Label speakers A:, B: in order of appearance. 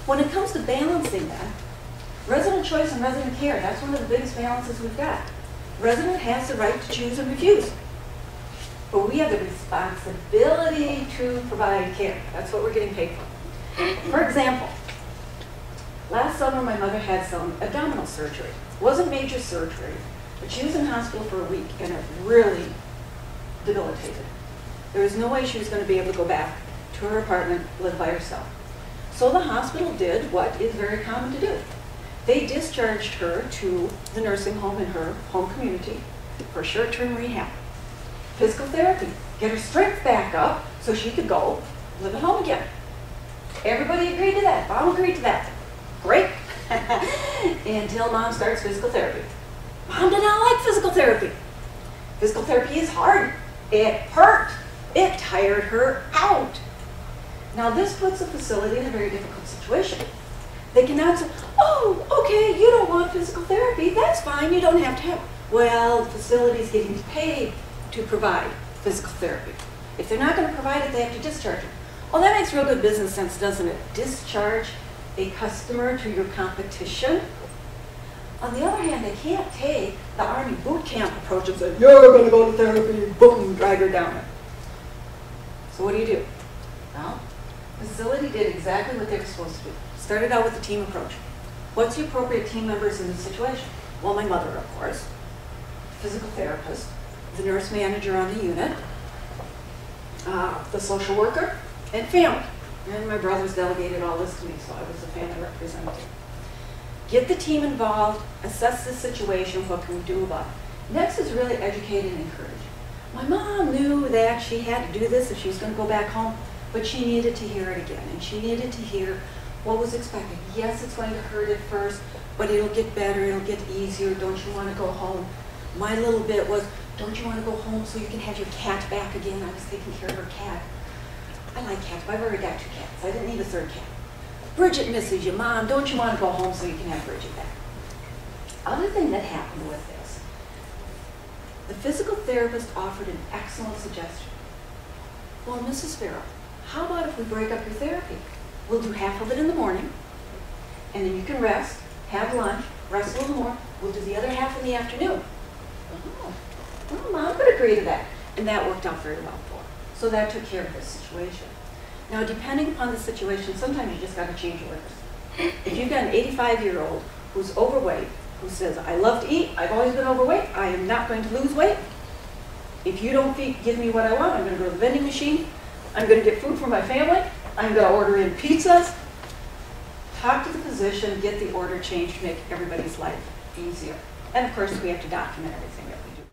A: When it comes to balancing that, resident choice and resident care, that's one of the biggest balances we've got. Resident has the right to choose and refuse. But we have the responsibility to provide care. That's what we're getting paid for. For example, last summer my mother had some abdominal surgery. It wasn't major surgery, but she was in hospital for a week and it really debilitated. There was no way she was going to be able to go back to her apartment, live by herself. So the hospital did what is very common to do. They discharged her to the nursing home in her home community for short-term rehab. Physical therapy, get her strength back up so she could go live at home again. Everybody agreed to that. Mom agreed to that. Great. Until Mom starts physical therapy. Mom did not like physical therapy. Physical therapy is hard. It hurt. It tired her out. Now this puts the facility in a very difficult situation. They cannot say, oh, okay, you don't want physical therapy. That's fine. You don't have to have. Well, the facility is getting paid to provide physical therapy. If they're not going to provide it, they have to discharge it. Well, that makes real good business sense, doesn't it? Discharge a customer to your competition. On the other hand, they can't take the Army boot camp approach and say, you're going to go to therapy, boom, drag her down it. So what do? Well, the facility did exactly what they were supposed to do. Started out with the team approach. What's the appropriate team members in this situation? Well, my mother, of course, physical therapist, the nurse manager on the unit, the social worker, and family. And my brothers delegated all this to me, so I was the family representative. Get the team involved, assess the situation, what can we do about it? Next is really educate and encourage. My mom knew that she had to do this if she was going to go back home, but she needed to hear it again, and she needed to hear what was expected. Yes, it's going to hurt at first, but it'll get better, it'll get easier. Don't you want to go home? My little bit was, don't you want to go home so you can have your cat back again? I was taking care of her cat. I like cats, but I've already got 2 cats. I didn't need a 3rd cat. Bridget misses you, Mom. Don't you want to go home so you can have Bridget back? Other thing that happened with this, the physical therapist offered an excellent suggestion. Well, Mrs. Farrell, how about if we break up your therapy? We'll do half of it in the morning, and then you can rest, have lunch, rest a little more. We'll do the other half in the afternoon. Oh, well, Mom could agree to that. And that worked out very well for her. So that took care of this situation. Now, depending upon the situation, sometimes you just got to change orders. If you've got an 85-year-old who's overweight, who says, I love to eat, I've always been overweight, I am not going to lose weight. If you don't give me what I want, I'm going to go to the vending machine, I'm going to get food for my family, I'm going to order in pizzas. Talk to the physician, get the order changed to make everybody's life easier. And of course, we have to document everything that we do.